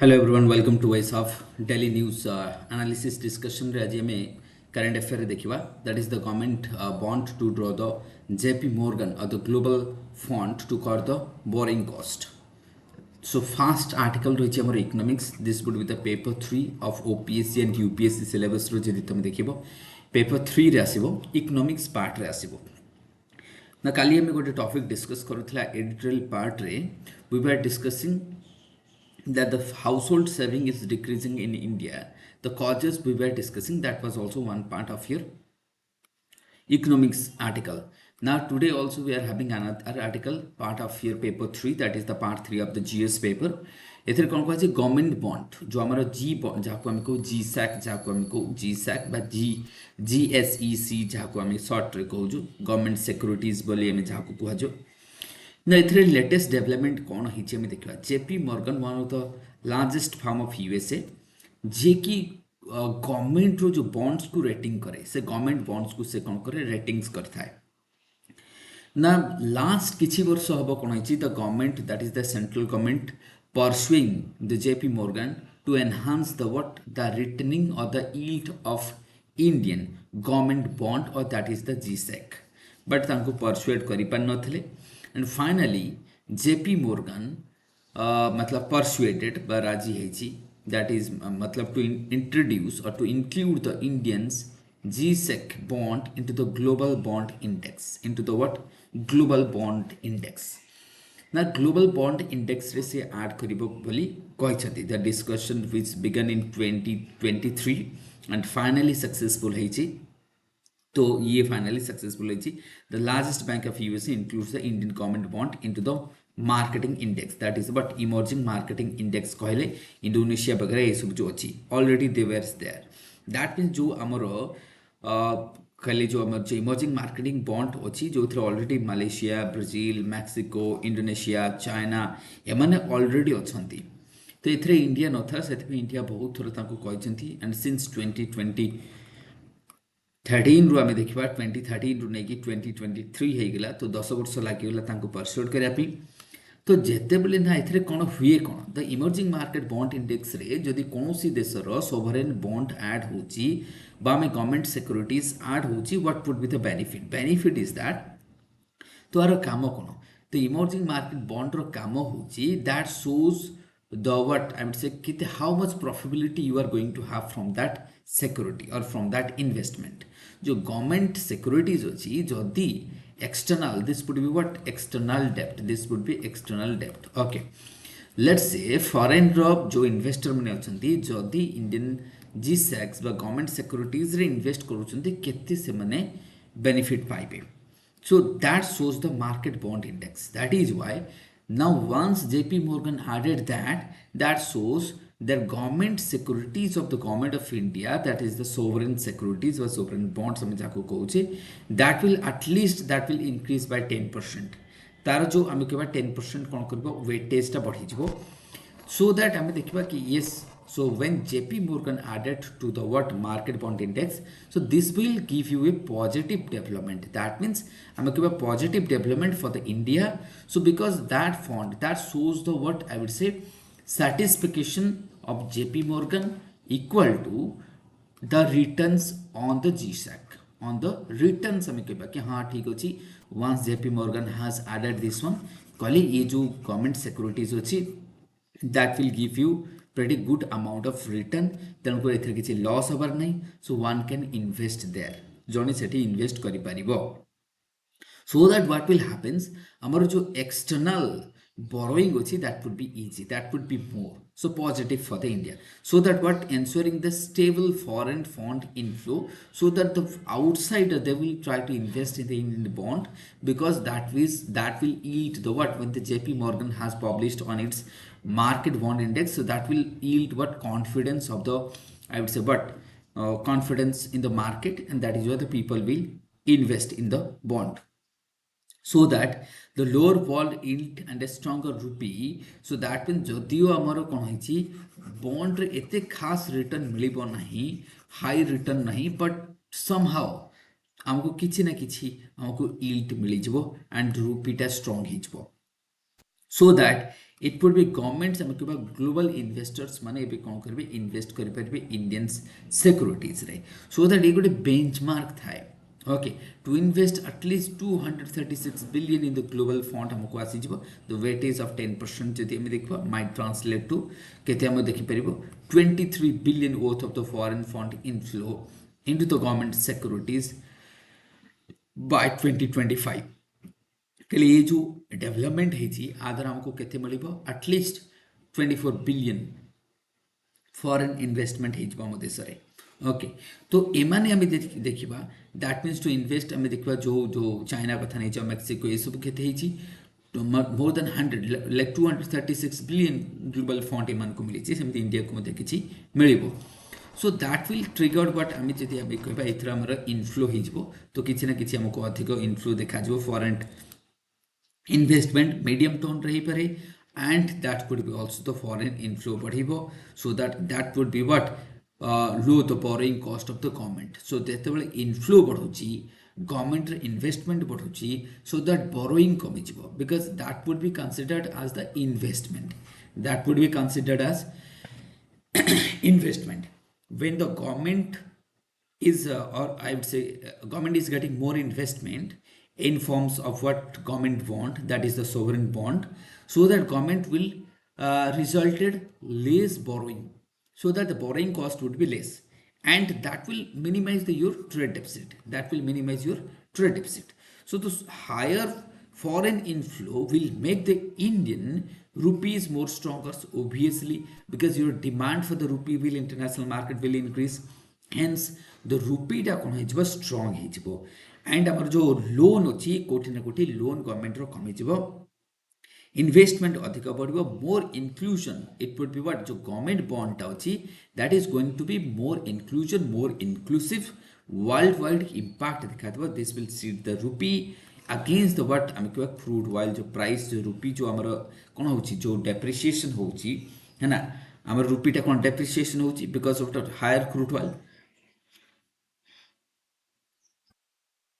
Hello everyone, welcome to OASHUB Daily News Analysis Discussion. रे आज हमें current affair देखिवा, that is the government bond to draw the JP Morgan or the global fund to cover the borrowing cost. So first article रही हमर economics. This would be the paper 3 of OPSC and UPSC syllabus रो जदि तुम देखिबो paper 3 रे आसीबो economics part रे आसीबो ना काली हमें गोटे topic discuss करूथला editorial part रे we were discussing that the household saving is decreasing in India. The causes we were discussing, that was also one part of your economics article. Now today also we are having another article, part of your paper 3, that is the part 3 of the GS paper. एथरे कौन कहा government bond जो आमर जी bond जहाँ को आमको जी sac जहाँ को आमको जी सैक बा जी एस ई सी जहाँ को आम सर्ट रे कहूँ गवर्नमेंट सिक्योरिटीज बोली आम जहाँ को कहुँ ना इथरे लेटेस्ट डेवलपमेंट कौन होइछि हमें देखिबा JP Morgan one of the largest firm of USA जे कि गवर्नमेंट रो जो बॉन्ड्स को रेटिंग करे से गवर्नमेंट बॉन्ड्स को से कौन करे रेटिंग्स करथाय ना लास्ट किछि वर्ष हबो कोन होइछि the government that is the central government pursuing the JP Morgan to enhance the the returning or the yield of Indian government bond or that is the GSEC but तांको persuade करि पार नथले and finally JP Morgan मतलब persuaded by राजी हेछि that is मतलब to introduce or to include the Indians GSEC bond into the global bond index into the global bond index ना global bond index रे से add करिबो बोली कहछथि the discussion which began in 2023 and finally successful हेछि तो ये finally successful हेछि the largest bank of USA includes the Indian government bond into the marketing index that is but emerging marketing index कहले Indonesia वगैरह ये सब जो अछि already they were there that means जो हमरो खाली जो आम इमर्जिंग मार्केटिंग बॉन्ड अच्छी जो थे already Malaysia Brazil Mexico Indonesia China एमाने ऑलरेडी अच्छी तो ये इंडिया न था से इंडिया बहुत थोड़ा कहते एंड सिंस 2013 रु आम देखा 2013 रु नहीं 2023 होगा तो 10 वर्ष लगिगला परस्यूट करने तो जिते बेले ना ये कौन हुए कौन the emerging market bond index रे जदि कौन देशर सोवरेन बॉन्ड ऐड होची बा में गवर्नमेंट सिक्योरिटीज ऐड होची what would be the benefit is that तो आर काम कौन तो इमर्जिंग मार्केट बॉन्ड रो काम होची that shows the I would say how much profitability you are going to have from that security or from that investment जो government securities होची जदि external this would be external debt okay let's say foreign जो investor माने अछंती जदि Indian GSECs बा government securities रे invest करूछंती केते से माने benefit पाइबे so that shows the market bond index that is why now once JP Morgan added that shows their government securities of the government of India that is the sovereign securities or sovereign bonds हम जाको कहूचे that will increase by 10% तार जो आम कहबा 10% कौन करबो weightage टा बढ़ी जिवो so that आम देखबा कि yes so when JP Morgan added to the market bond index so this will give you a positive development that means I'm give a positive development for the India so because that fund that shows the I would say satisfaction of JP Morgan equal to the returns on the GSEC on the returns हमें कहबा कि हाँ ठीक अछि once JP Morgan has added this one कहले ये जो government securities अछि that will give you pretty good amount of return तेणुक एथरे किछि लॉस हबार नहीं so one can invest there जने सेठी इन्वेस्ट करि परिबो so that what will happens हमर जो external borrowing होछि that would be easy that would be more so positive for the India so that ensuring the stable foreign fund inflow so that the outsider they will try to invest in the bond because that will yield the when the JP Morgan has published on its market bond index so that will yield confidence of the I would say confidence in the market and that is where the people will invest in the bond so that the lower bond yield and a stronger rupee so that means जदियो हमरो कोन होइछि bond रे एते खास return मिलिबो नाही high return नाही but somehow हमको किछि ना किछि हमको yield मिलि जबो एंड रुपीटा स्ट्रांग हि जबो so that it would be governments आम कहबा ग्लोबल इन्वेस्टर्स माने एबे कोन करबे इन्वेस्ट करि परबे इंडियन सिक्योरिटीज रे सो दैट ए गोटे बेंचमार्क थाए okay to invest at least 236 billion in the global fund हमको आसी जिवो द वेटेज ऑफ 10% जदि हम देखबा माइट ट्रांसलेट टू केते हम देखि परिबो 23 billion worth of the foreign fund inflow into the government securities by 2025 के लिए ये जो डेवलपमेंट है आदर हमको केते मिलिबो एटलीस्ट 24 बिलियन फॉरेन इन्वेस्टमेंट है हम देश रे ओके तो एमाने हम देखिबा दैट मीन्स टू इन्वेस्ट हम देखिबा जो जो चाइना कथा नहीं मेक्सिको ये सब केते है more than 100 like 236 billion global fund एमान को मिली सेमती इंडिया को मते किछि मिलिबो so that will trigger what आम जदि हम कहबा एथरा हमर इनफ्लो हो तो किछि ना किछि हमको अधिक इनफ्लो देखा जो फॉरेन इन्वेस्टमेंट मीडियम टर्म रही पारे and that could be also the foreign inflow बढ़िबो so that would be what low the borrowing cost of the government so जेते बेले इनफ्लो बढ़ुची गवर्नमेंट रे इन्वेस्टमेंट बढ़ुची सो दैट बोरोइंग कमी जिवो because that would be considered as the investment that would be considered as investment when the government is or I would say government is getting more investment in forms of what government want, that is the sovereign bond, so that government will resulted less borrowing, so that the borrowing cost would be less, and that will minimize your trade deficit, that will minimize your trade deficit. So this higher foreign inflow will make the Indian rupees more stronger, obviously, because your demand for the rupee will international market will increase, hence the rupee टा कोन हेजबो strong हेजबो and हमर जो loan अछि कोठी ना कोठी loan government रो कमी जिवो investment अधिक बढ़िबो more inclusion it would be what जो गवर्नमेंट बॉन्ड टा अछि that is going to be more inclusion more inclusive world wide impact दिखा देबो this will seat the rupee against the what हम कहबा क्रूड ऑयल जो प्राइस जो रूपी जो हमर कोन होछि जो डेप्रिसिएशन होछि है ना हमर रूपी टा कोन डेप्रिसिएशन होछि because of the higher crude oil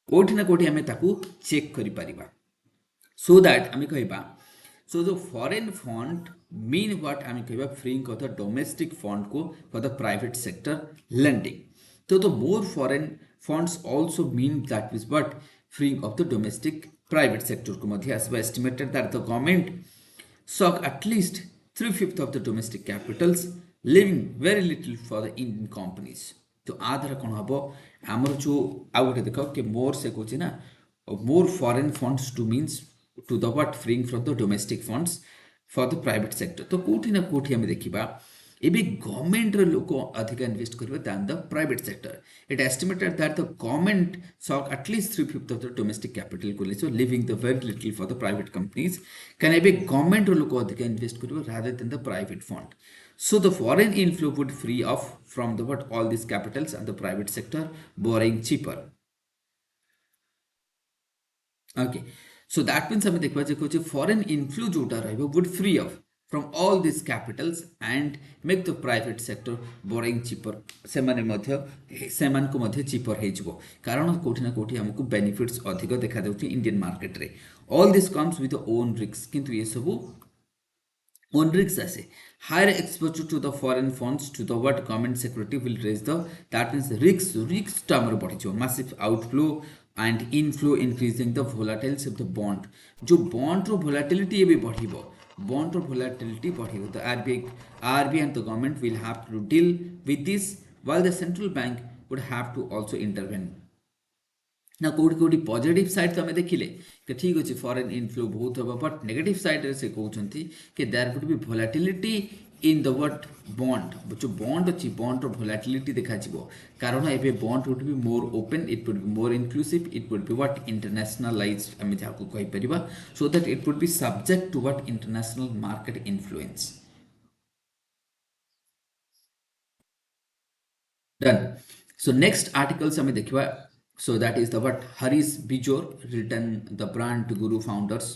कोठी ना कोठी हमें ताकू चेक करि परिबा सो दैट हमें कहबा सो जो फॉरेन फंड मीन व्हाट हमें कहबा freeing of the domestic fund को for the private sector lending तो the more foreign funds also mean that is what freeing of the domestic private sector को मध्य आसबा estimated that the government suck at least 3/5 of the domestic capitals leaving very little for the Indian companies तो आधार कौन हम आमर जो आउ गोटे देख कि मोर से कौच ना more foreign funds to means to the what freeing from the domestic funds for the private sector तो कोठी ना कोठी हम देखिबा एबे गवर्नमेंट रे लोक अधिक इन्वेस्ट करबे than the private sector it estimated that the government suck at least 3/5 of the domestic capital को so living the very little for the private companies can एबे गवर्नमेंट रे लोक अधिक इन्वेस्ट करबे rather than the private fund so the foreign inflow would free off from the what all these capitals and the private sector borrowing cheaper okay so that means hame देखबा जे कोचे foreign inflow जोटा रहबो would free off from all these capitals and make the private sector borrowing cheaper सेमाने मध्य सेमान को मध्य cheaper हे जबो कारण कोठी ना कोठी हमको बेनिफिट्स अधिक देखा देउची इंडियन मार्केट रे all this comes with the own risks किंतु ये सब on risks as higher exposure to the foreign funds to the what government security will raise the that means risks term बढ़ियो massive outflow and inflow increasing the volatility of the bond जो bond रो volatility ये भी बढ़ियो bond row volatility बढ़ियो the RBI and the government will have to deal with this while the central bank would have to also intervene ना कोडी कोडी positive side तो हमें देखिले कि ठीक अछि फॉरेन इनफ्लो बहुत होबा बट नेगेटिव साइड रे से कहउछंती कि there would be volatility in the what bond जो बॉन्ड अछि बॉन्ड रो वोलेटिलिटी देखा जिवो कारण एबे bond would be more open it would be more inclusive it would be what internationalized हमें जाको कहि परिबा so that it would be subject to what international market influence done so next articles हमें देखिबा so that is the what Harish Bijor written the brand to Guru founders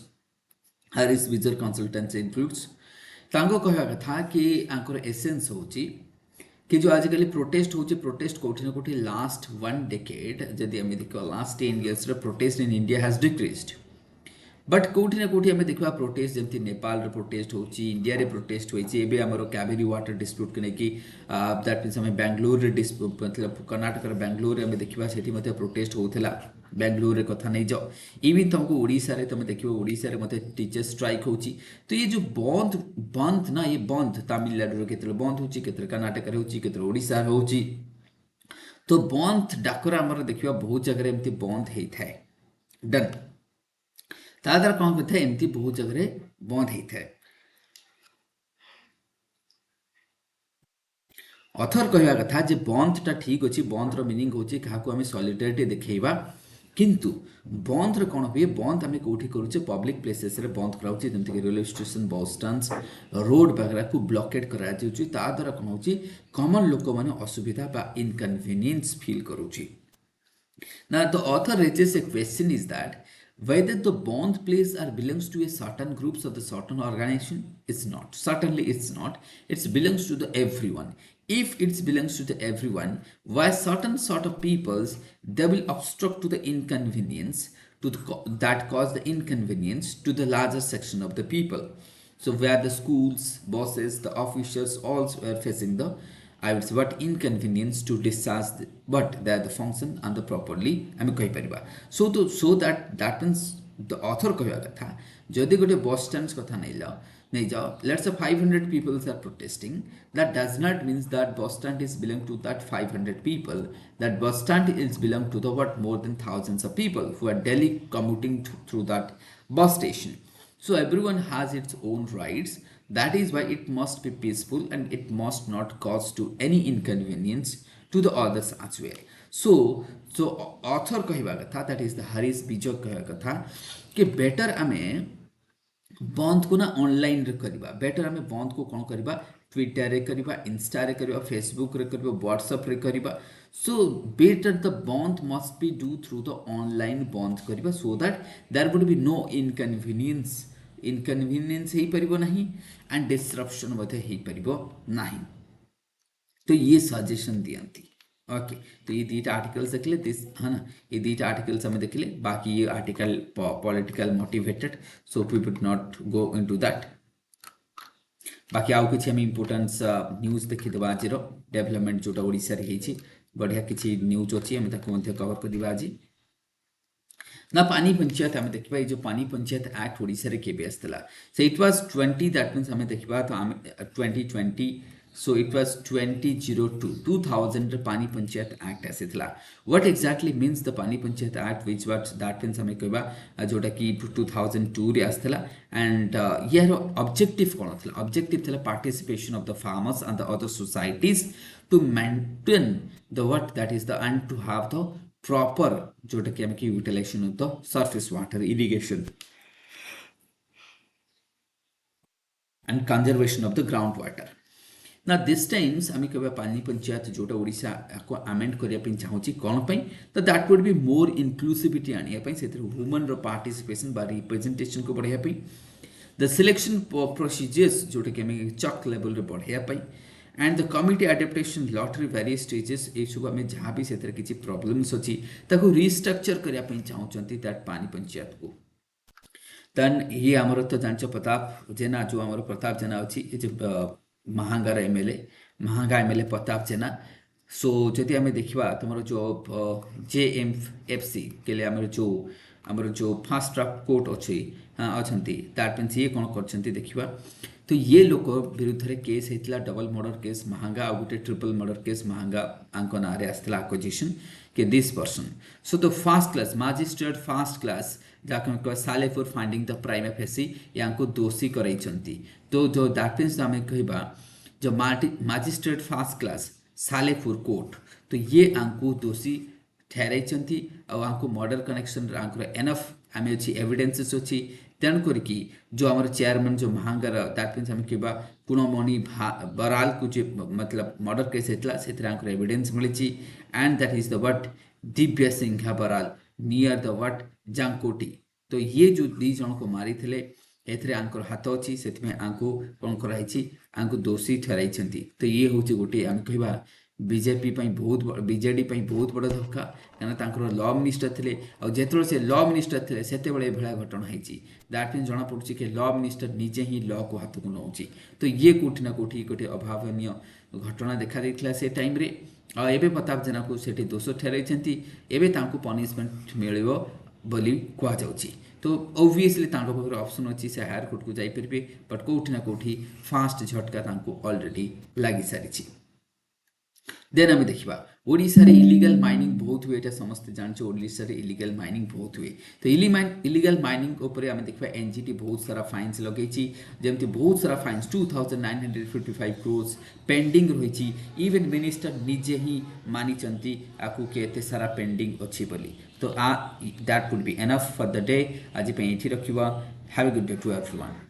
Harish Bijor consultants includes तांको कहया कथा कि Anchor essence होची कि जो आजकल protest होची प्रोटेस्ट कोठी न कोठी लास्ट 1 decade जदि हम देखो लास्ट 10 years रे protest in India has decreased but कौटी ना कौटी आम देखा प्रोटेस्ट जमी नेपाल प्रोटेस्ट हो इंडिया रे प्रोटेस्ट होती आमर कावेरी वाटर डिस्प्यूट को लेकिन दैट मीन्स आम बेंगलोर मतलब कर्णाटक बेंगलोर आम देखा से प्रोटेस्ट होता बेंगलोर कथा नहीं जाओ इवन तुमको ओडिशा रे तुम देखो ओडिशा रे टीचर स्ट्राइक हो तो ये जो बंद बंद ना ये बंद तमिलनाडु केतरे बंद होची केतरे कर्णाटक रे होची केतरे ओडिशा रे होची तो बंद डाकरा आमर देखा बहुत जगह एमती बंद होता है डन ता द्वारा कौन करता है एमती बहुत जगह बंद होता है अथर कहवा कथा जे बंदटा ठीक अच्छे बंदर मिनिंग होची काहाको आमे सॉलिडारिटी देखैबा किंतु बंद कौन हुए बंद आम कौटी करुचे पब्लिक प्लेसेस रे बंद कराउचे जेमति कि railway station bus stand road वगैरह को ब्लॉकेट करा जाउची ता द्वारा कौन होची कॉमन लोक माने असुविधा बा इनकन्वीनियंस फील करूची Now the author raises a question is that whether the bond place are belongs to a certain groups or the certain organization. It's not, certainly it's not, it belongs to the everyone. If it belongs to the everyone, why certain sort of peoples they will obstruct to the inconvenience to that cause the inconvenience to the larger section of the people. So where the schools, bosses, the officials also are facing the I would say what inconvenience to discharge but they are the function and the properly आम कहि परिबा so that means the author कहवा कथा जदि गोटे bus stand कथा नहीं जाओ let's say 500 people are protesting that does not means that bus stand is belong to that 500 people that bus stand is belong to the what more than thousands of people who are daily commuting through that bus station. So everyone has its own rights. That is why it must be peaceful and it must not cause to any inconvenience to the others as well. So author कहवा कथा that is the Harish बीजक कहवा कथा कि better आमे बंद को ना ऑनलाइन रे करबा बेटर आमे बंद को कौन करबा ट्विटर रे करबा इंस्टा रे करबा फेसबुक रे करबा व्हाट्सएप रे करबा so better the bond must be do through the online bond करबा so that there would be no inconvenience हो परिबो नहीं एंड डिसरप्शन मते हो परिबो नहीं तो ये सजेशन दियंती ओके तो ये दीटा आर्टिकल्स देखले दिस है ना ये दीटा आर्टिकल्स हमें देखले बाकी ये article political motivated so we would not go into that बाकी आउ किछि हम इंपोर्टेंस न्यूज़ देखि देबा आज रो डेवलपमेंट जोटा ओडिसा रे हेछि बढ़िया किछि न्यूज़ अछि हम ताको मध्ये कवर करबा आज ना पानी पंचायत आम देखा ये जो पानी पंचायत एक्ट ओडिशा रे केबे आसला so it was 20 that means आम देखा तो आम 2020 so it was 2002 Pani Panchayat act आसीला what exactly means the Pani Panchayat act which what that means आम कहबा जोटा कि 2002 रे आसला एंड यार ऑब्जेक्टिव कोन थला ऑब्जेक्टिव थला participation of the farmers and the other societies to maintain the what that is the and to have the proper जोटा कि हमके utilisation of the surface water irrigation and conservation of the ground water ना this times आम कह पानी पंचायत जोटा ओडिशा को amend करने पे चाहूँगी कौन पे तो that would be more inclusivity आने से वुमेन रो पार्टिसिपेशन बा रिप्रेजेंटेशन को बढ़ाया द सिलेक्शन प्रोसीजर्स जोटा कि हमें चक लेवल रे बढ़ाया and the committee adaptation lottery various stages ये सब आम जहाँ भी से किसी प्रॉब्लम्स अच्छी ताको रिस्ट्रक्चर करने चाहूँगी दैट पानी पंचायत को देन ये आमर तो जान प्रताप जेना जो आमर प्रताप जेना अच्छी ये जो महांगार महंगा एमएलए प्रताप जेना सो जदि आम देखा तुम जो JMFC के लिए आमर जो फास्ट ट्रैक कोर्ट अच्छी अच्छा दैट मीन्स ये कौन कर देखा तो ये लोक विरुद्ध रे केस होता डबल मर्डर केस महंगा आ गोटे ट्रिपल मर्डर केस महंगा आंक ना आसला आक्विजिशन के this person so the first class magistrate first class जहाँ Salepur finding the prima facie या दोषी कराई तो जो दैट मीन्स आम कहवा जो magistrate first class Salepur court तो ये आंको दोषी ठहराई आंको मर्डर कनेक्शन आंकर एनफ आम अच्छी एविडेंसेस अच्छी तेणुक जो आम चेयरमैन जो महांगार दैट मीन्स आम कहवा गुणमणि बराल को जो मतलब मर्डर केस होता से एविडेंस मिली and that is the what Divya Singh Baral near the what जांकोटी तो ये जो दी जन को मारी थे एथरे आंकर हाथ अच्छी से आंको कौन कराई आंको दोषी ठहराई तो ये हूँ गोटे आम कहवा बीजेपी बीजेडी बहुत बड़ धक्का कहीं लॉ मिनिस्टर थे और से लॉ मिनिस्टर थे से भाया घटना होती दैट मीन जना पड़ी कि लॉ मिनिस्टर निजे ही लॉ को हाथ को नौ तो ये कौटी ना कौटी गोटे अभावनीय घटना देखा देता से टाइम रे एबे प्रताप जेना को सेठी दोष ठहराई एबे तांको पनिशमेंट मिलिबो बोली कह जाउची तो ओबियसली तांको पाखरे ऑप्शन अच्छी से हायर कोर्ट को जाई परबे बट कौटी ना कौटी फास्ट झटका तांको ऑलरेडी लागि सारिछि देन आम देखा ओडिशा रे इलीगल माइनिंग बहुत हुए ये समस्त जानते ओडिशा रे इलीगल माइनिंग बहुत हुए तो इलीगल माइनिंग उपर आम देखा एनजीटी बहुत सारा फाइन्स लगे जमती बहुत सारा फाइन्स 2955 क्रोर्स पेंडिंग रही इवन मिनिस्टर निजे ही मानी आपको केते सारा पेंडिंग अच्छी बोली तो that could be enough for the day आज ये रखा have a good day to everyone.